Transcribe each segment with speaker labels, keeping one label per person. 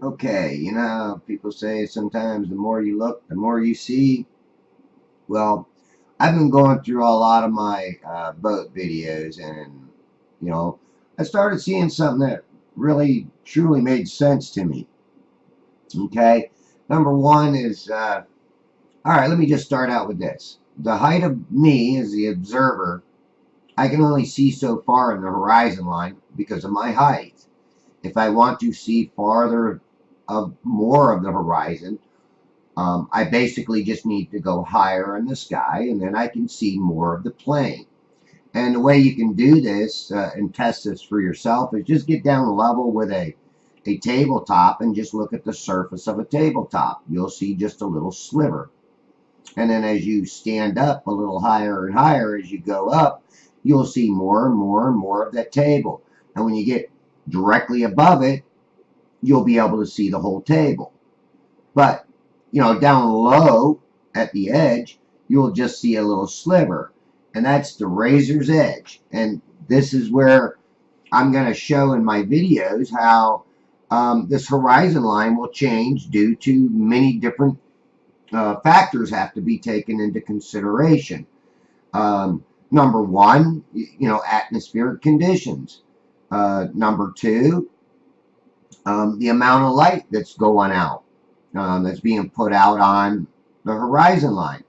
Speaker 1: Okay, you know, people say sometimes the more you look, the more you see. Well, I've been going through a lot of my boat videos, and, you know, I started seeing something that really, truly made sense to me. Okay, number one is, all right, let me just start out with this. The height of me as the observer, I can only see so far in the horizon line because of my height. If I want to see farther of more of the horizon, I basically just need to go higher in the sky, and then I can see more of the plane. And the way you can do this and test this for yourself is just get down level with a tabletop and just look at the surface of a tabletop. You'll see just a little sliver. And then as you stand up a little higher and higher as you go up, you'll see more and more and more of that table. And when you get directly above it, you'll be able to see the whole table. But, you know, down low at the edge, you'll just see a little sliver. And that's the razor's edge. And this is where I'm going to show in my videos how this horizon line will change due to many different factors have to be taken into consideration. Number one, you know, atmospheric conditions. Number two, the amount of light that's going out, that's being put out on the horizon line.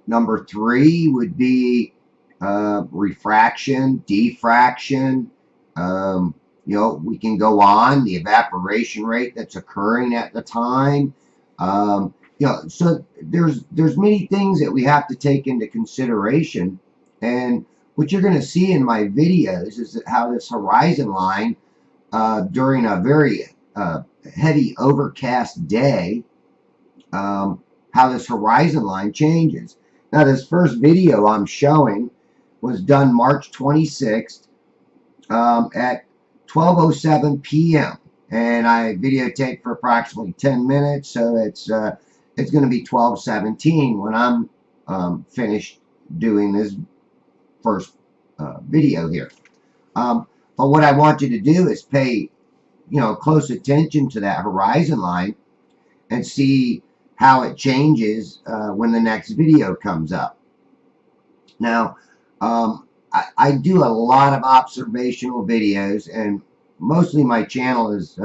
Speaker 1: Number three would be refraction, diffraction. You know, we can go on the evaporation rate that's occurring at the time. You know, so there's many things that we have to take into consideration. And what you're going to see in my videos is that how this horizon line during a very heavy overcast day, how this horizon line changes. Now, this first video I'm showing was done March 26th at 12:07 p.m. and I videotaped for approximately 10 minutes, so it's going to be 12:17 when I'm finished doing this first video here. But what I want you to do is pay, you know, close attention to that horizon line and see how it changes when the next video comes up. Now, I do a lot of observational videos, and mostly my channel is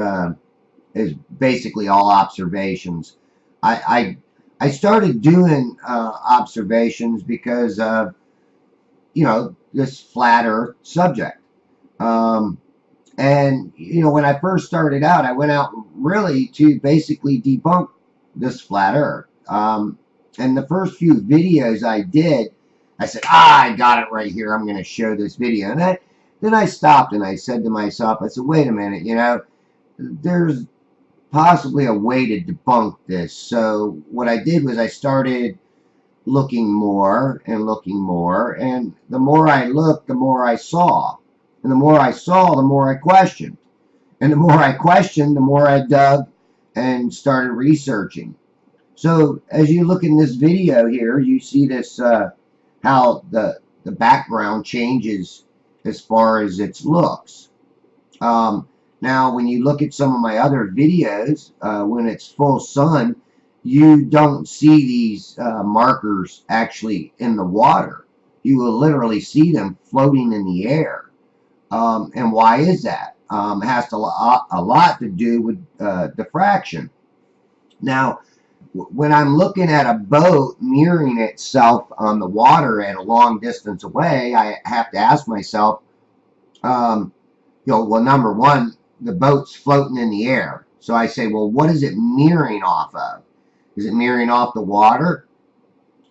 Speaker 1: basically all observations. I started doing observations because of, you know, this flat Earth subject. And, you know, when I first started out, I went out really to basically debunk this flat Earth. And the first few videos I did, I said, I got it right here. I'm going to show this video. And then I stopped and I said to myself, I said, wait a minute, you know, there's possibly a way to debunk this. So what I did was I started looking more and looking more. And the more I looked, the more I saw. And the more I saw, the more I questioned. And the more I questioned, the more I dug and started researching. So as you look in this video here, you see this, how the background changes as far as its looks. Now, when you look at some of my other videos, when it's full sun, you don't see these markers actually in the water. You will literally see them floating in the air. And why is that? It has a lot to do with diffraction. Now, when I'm looking at a boat mirroring itself on the water at a long distance away, I have to ask myself, you know, well, number one, the boat's floating in the air. So I say, well, what is it mirroring off of? Is it mirroring off the water?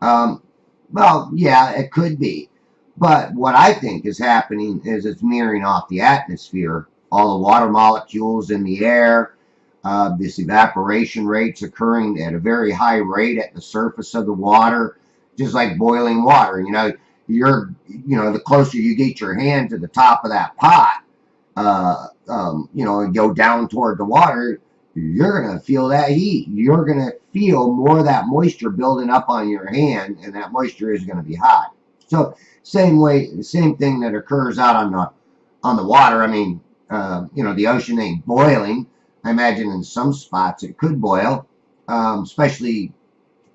Speaker 1: Well, yeah, it could be. But what I think is happening is it's mirroring off the atmosphere, all the water molecules in the air, this evaporation rate's occurring at a very high rate at the surface of the water, just like boiling water. You know, you know, the closer you get your hand to the top of that pot, you know, and go down toward the water, you're going to feel that heat. You're going to feel more of that moisture building up on your hand, and that moisture is going to be hot. So same way, same thing that occurs out on the water. I mean, you know, the ocean ain't boiling. I imagine in some spots it could boil, especially,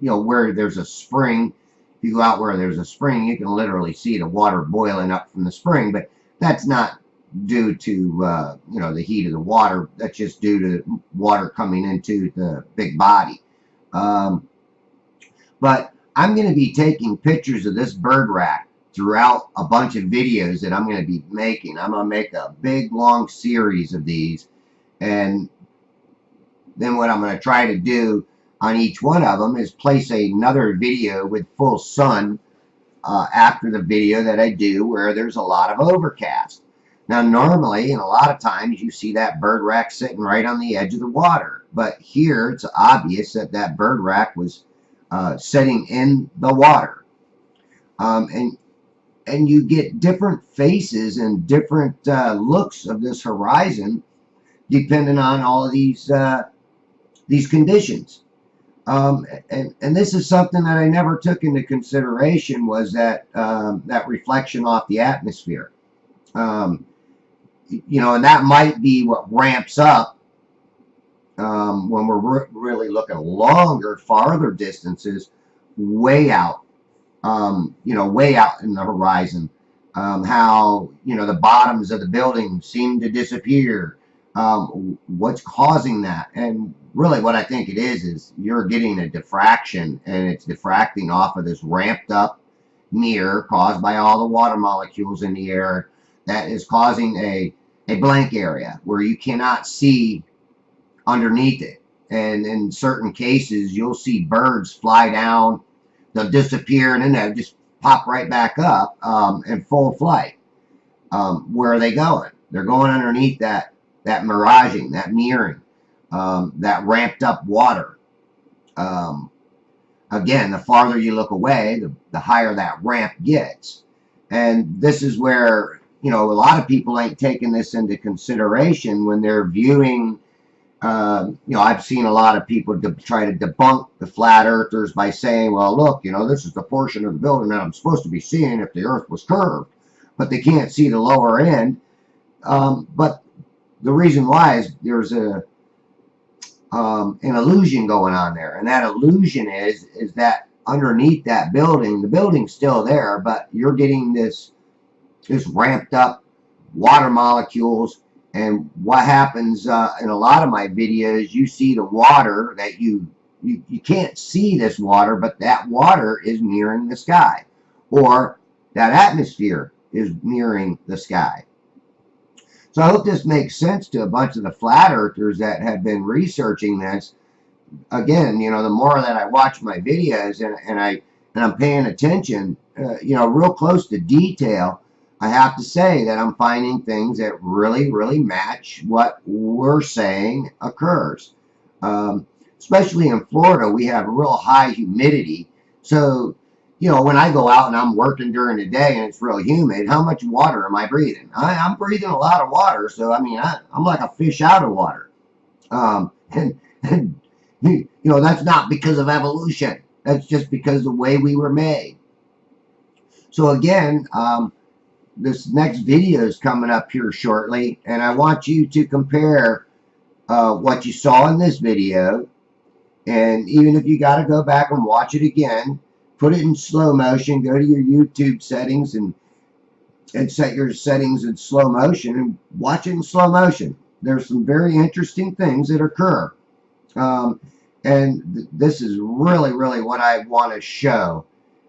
Speaker 1: you know, where there's a spring. If you go out where there's a spring, you can literally see the water boiling up from the spring, but that's not due to you know, the heat of the water. That's just due to water coming into the big body. But I'm going to be taking pictures of this bird rack throughout a bunch of videos that I'm going to be making. I'm going to make a big long series of these, and then what I'm going to try to do on each one of them is place another video with full sun after the video that I do where there's a lot of overcast. Now, normally, and a lot of times, you see that bird rack sitting right on the edge of the water. But here, it's obvious that that bird rack was sitting in the water. And you get different faces and different looks of this horizon depending on all of these conditions. And this is something that I never took into consideration, was that that reflection off the atmosphere. You know, and that might be what ramps up when we're really looking longer, farther distances, way out, you know, way out in the horizon. How, you know, the bottoms of the buildings seem to disappear. What's causing that? And really what I think it is you're getting a diffraction, and it's diffracting off of this ramped up mirror caused by all the water molecules in the air that is causing a blank area where you cannot see underneath it. And in certain cases, you'll see birds fly down, they'll disappear, and then they'll just pop right back up in full flight. Where are they going? They're going underneath that miraging, that mirroring, that ramped up water. Again, the farther you look away, the higher that ramp gets. And this is where, you know, a lot of people ain't taking this into consideration when they're viewing. You know, I've seen a lot of people try to debunk the flat earthers by saying, well, look, you know, this is the portion of the building that I'm supposed to be seeing if the earth was curved, but they can't see the lower end. But the reason why is there's an illusion going on there, and that illusion is that underneath that building, the building's still there, but you're getting this ramped up water molecules. And what happens in a lot of my videos, you see the water that you can't see this water, but that water is mirroring the sky, or that atmosphere is mirroring the sky. So I hope this makes sense to a bunch of the flat earthers that have been researching this. Again, you know, the more that I watch my videos and I'm paying attention, you know, real close to detail, I have to say that I'm finding things that really, really match what we're saying occurs. Especially in Florida, we have real high humidity. So, you know, when I go out and I'm working during the day and it's real humid, how much water am I breathing? I'm breathing a lot of water. So, I mean, I'm like a fish out of water. And you know, that's not because of evolution. That's just because of the way we were made. So, again, this next video is coming up here shortly, and I want you to compare what you saw in this video, and even if you got to go back and watch it again, put it in slow motion, go to your YouTube settings and set your settings in slow motion and watch it in slow motion. There's some very interesting things that occur, and this is really, really what I want to show.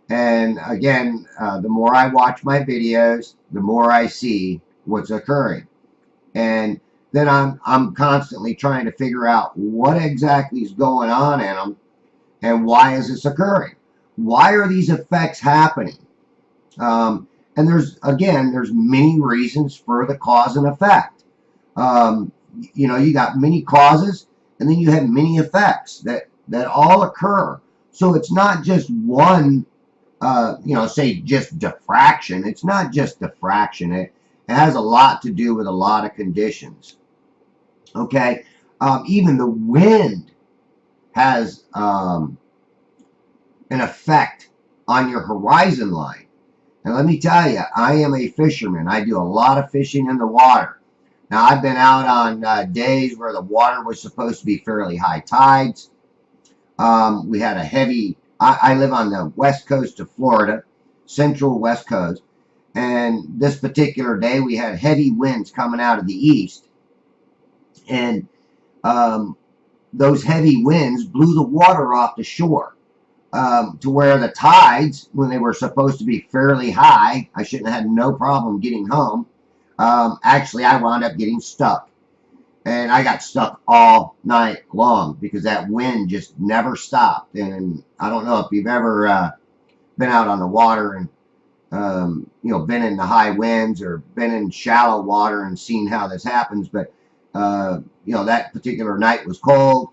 Speaker 1: And again, the more I watch my videos, the more I see what's occurring. And then I'm constantly trying to figure out what exactly is going on in them and why is this occurring? Why are these effects happening? And there's many reasons for the cause and effect. You know, you got many causes, and then you have many effects that all occur. So it's not just one. You know, say just diffraction. It's not just diffraction. It has a lot to do with a lot of conditions. Okay. Even the wind has an effect on your horizon line. And let me tell you, I am a fisherman. I do a lot of fishing in the water. Now, I've been out on days where the water was supposed to be fairly high tides. We had a heavy, I live on the west coast of Florida, central west coast. And this particular day, we had heavy winds coming out of the east. And those heavy winds blew the water off the shore. To where the tides, when they were supposed to be fairly high, I shouldn't have had no problem getting home. Actually, I wound up getting stuck. And I got stuck all night long because that wind just never stopped. And I don't know if you've ever been out on the water and been in the high winds or been in shallow water and seen how this happens. But that particular night was cold,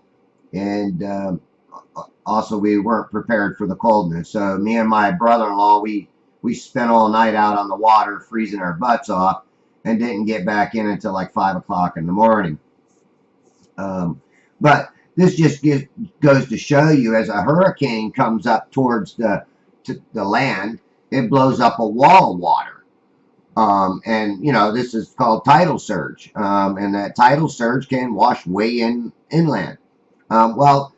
Speaker 1: and also we weren't prepared for the coldness. So me and my brother-in-law, we spent all night out on the water freezing our butts off and didn't get back in until like 5 o'clock in the morning. But this just goes to show you, as a hurricane comes up towards the land, it blows up a wall of water. And this is called tidal surge. And that tidal surge can wash way inland. Well,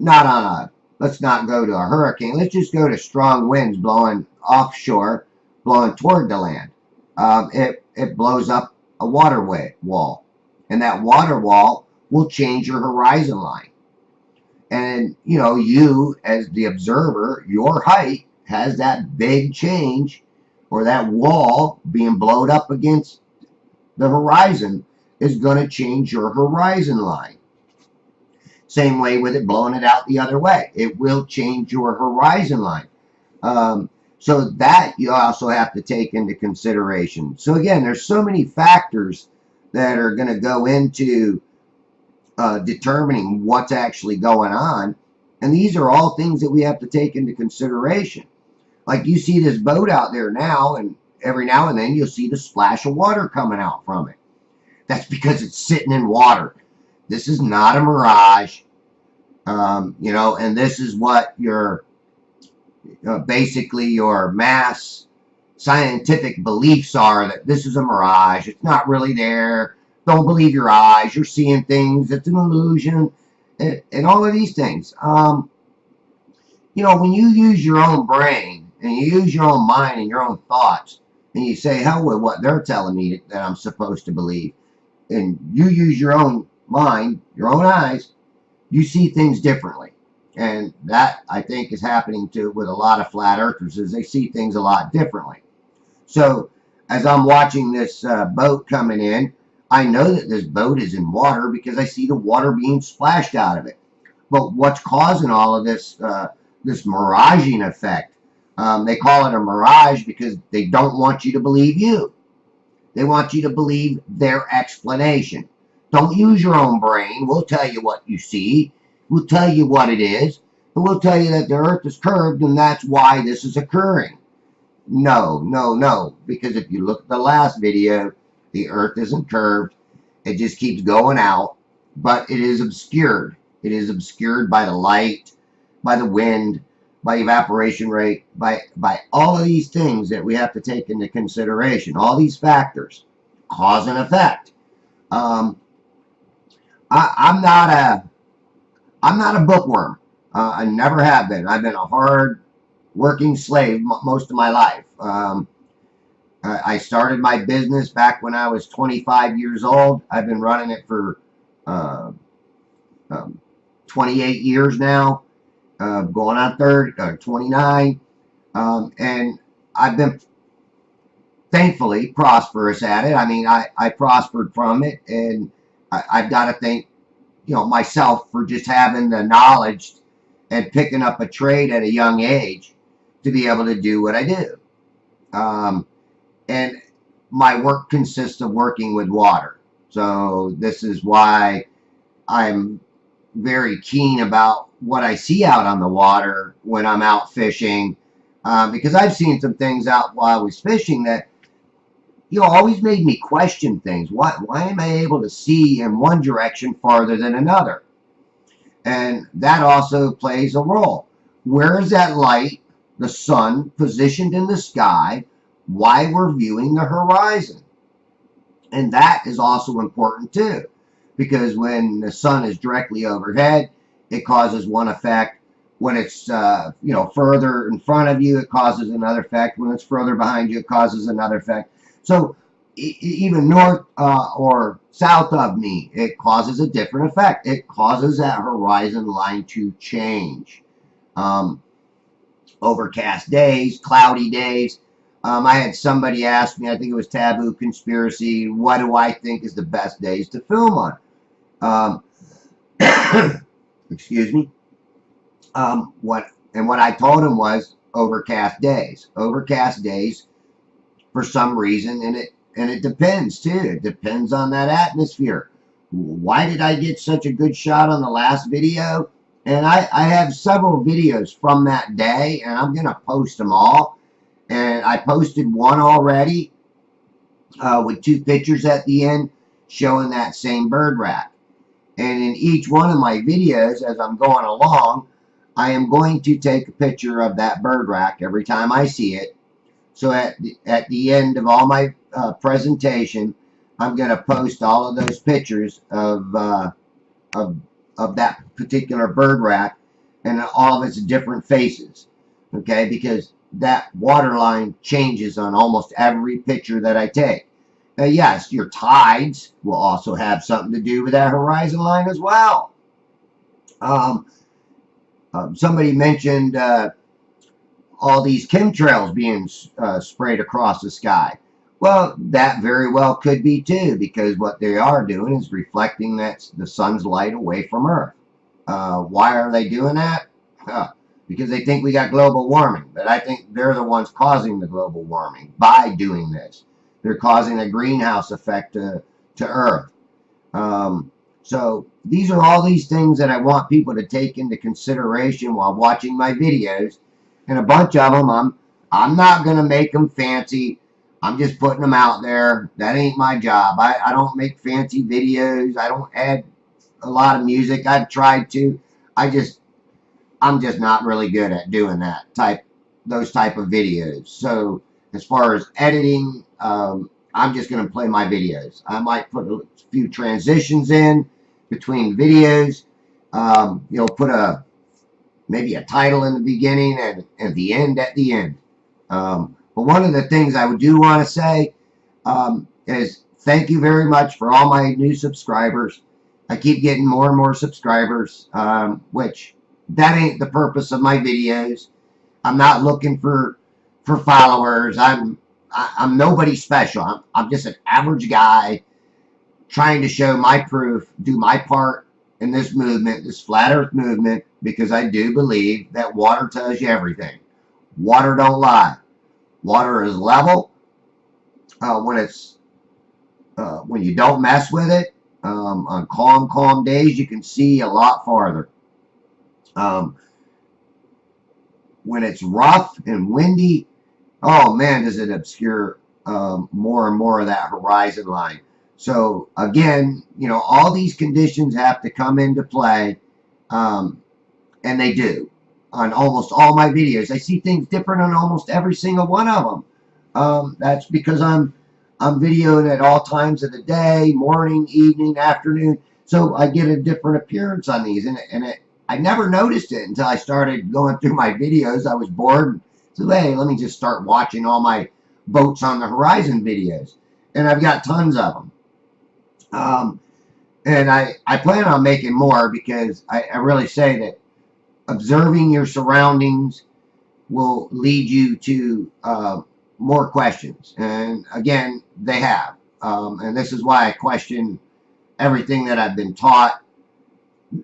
Speaker 1: not on a, let's not go to a hurricane. Let's just go to strong winds blowing offshore, blowing toward the land. It blows up a waterway wall. And that water wall will change your horizon line. And, you as the observer, your height has that big change, or that wall being blown up against the horizon is going to change your horizon line. Same way with it blowing it out the other way. It will change your horizon line. So that you also have to take into consideration. So again, there's so many factors that are going to go into determining what's actually going on. And these are all things that we have to take into consideration. Like you see this boat out there now, and every now and then you'll see the splash of water coming out from it. That's because it's sitting in water. This is not a mirage, and this is what your basically your mass scientific beliefs are, that this is a mirage. It's not really there. Don't believe your eyes. You're seeing things. It's an illusion, and all of these things. When you use your own brain and you use your own mind and your own thoughts, and you say, hell with what they're telling me that I'm supposed to believe, and you use your own mind, your own eyes, you see things differently. And that, I think, is happening with a lot of flat earthers, is they see things a lot differently. So as I'm watching this boat coming in, I know that this boat is in water because I see the water being splashed out of it. But what's causing all of this this miraging effect? They call it a mirage because they don't want you to believe you. They want you to believe their explanation. Don't use your own brain. We'll tell you what you see. We'll tell you what it is. And we'll tell you that the earth is curved and that's why this is occurring. No, no, no. Because if you look at the last video, the earth isn't curved. It just keeps going out. But it is obscured. It is obscured by the light, by the wind, by evaporation rate, by all of these things that we have to take into consideration. All these factors, cause and effect. I'm not a bookworm. I never have been. I've been a hard working slave most of my life. I started my business back when I was 25 years old. I've been running it for 28 years now. Going on 29, and I've been thankfully prosperous at it. I mean, I prospered from it, and I've got to thank myself for just having the knowledge and picking up a trade at a young age to be able to do what I do. And my work consists of working with water, so this is why I'm very keen about what I see out on the water when I'm out fishing, because I've seen some things out while I was fishing that always made me question things. Why am I able to see in one direction farther than another? And that also plays a role. Where is that light, the sun, positioned in the sky, why we're viewing the horizon? And that is also important too, because when the sun is directly overhead, it causes one effect. When it's further in front of you, it causes another effect. When it's further behind you, it causes another effect. So even north or south of me, it causes a different effect. It causes that horizon line to change. Um, Overcast days, cloudy days. I had somebody ask me, I think it was Taboo Conspiracy, what do I think is the best days to film on? Excuse me. What I told him was overcast days. Overcast days for some reason, and it depends too. It depends on that atmosphere. Why did I get such a good shot on the last video? And I have several videos from that day, and I'm gonna post them all. And I posted one already with 2 pictures at the end showing that same bird rack. And in each one of my videos, as I'm going along, I am going to take a picture of that bird rack every time I see it. So at the end of all my presentation, I'm going to post all of those pictures of that particular bird rack and all of its different faces. Okay, because that water line changes on almost every picture that I take. Now, yes, your tides will also have something to do with that horizon line as well. Somebody mentioned all these chemtrails being sprayed across the sky. Well, that very well could be too, because what they are doing is reflecting the sun's light away from Earth. Why are they doing that? Because they think we got global warming. But I think they're the ones causing the global warming by doing this. They're causing a greenhouse effect to Earth. So these are all these things that I want people to take into consideration while watching my videos. And a bunch of them, I'm not going to make them fancy. I'm just putting them out there. That ain't my job. I don't make fancy videos. I don't add a lot of music. I've tried to. I'm just not really good at doing those type of videos. So as far as editing, I'm just going to play my videos. I might put a few transitions in between videos. Put maybe a title in the beginning and the end at the end. But one of the things I do want to say is thank you very much for all my new subscribers. I keep getting more and more subscribers, which that ain't the purpose of my videos. I'm not looking for followers. I'm nobody special. I'm just an average guy trying to show my proof, do my part in this movement, this flat earth movement, because I do believe that water tells you everything. Water don't lie. Water is level. When you don't mess with it, on calm days, you can see a lot farther. When it's rough and windy, oh man, does it obscure more and more of that horizon line. So again, all these conditions have to come into play, and they do on almost all my videos. I see things different on almost every single one of them. That's because I'm videoing at all times of the day, morning, evening, afternoon. So I get a different appearance on these, I never noticed it until I started going through my videos. I was bored and said, hey, let me just start watching all my boats on the horizon videos. And I've got tons of them. And I plan on making more, because I really say that observing your surroundings will lead you to more questions. And again, they have. And this is why I question everything that I've been taught.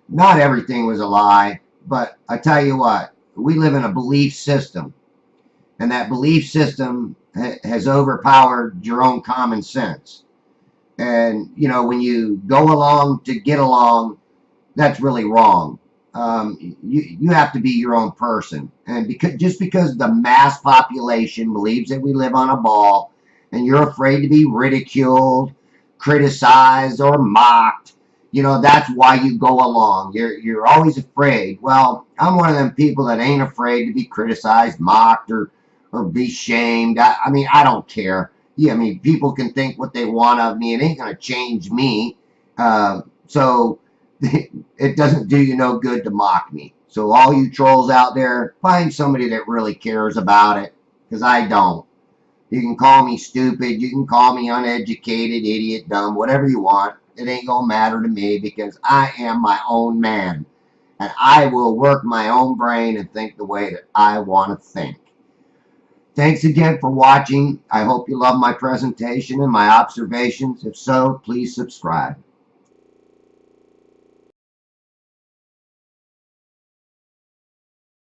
Speaker 1: Not everything was a lie, but I tell you what, we live in a belief system. And that belief system has overpowered your own common sense. And, when you go along to get along, that's really wrong. You have to be your own person. And just because the mass population believes that we live on a ball and you're afraid to be ridiculed, criticized, or mocked, that's why you go along. You're always afraid. Well, I'm one of them people that ain't afraid to be criticized, mocked, or be shamed. I mean, I don't care. Yeah, I mean, people can think what they want of me. It ain't gonna change me. So it doesn't do you no good to mock me. So all you trolls out there, find somebody that really cares about it, because I don't. You can call me stupid. You can call me uneducated, idiot, dumb, whatever you want. It ain't gonna matter to me because I am my own man. And I will work my own brain and think the way that I want to think. Thanks again for watching. I hope you love my presentation and my observations. If so, please subscribe.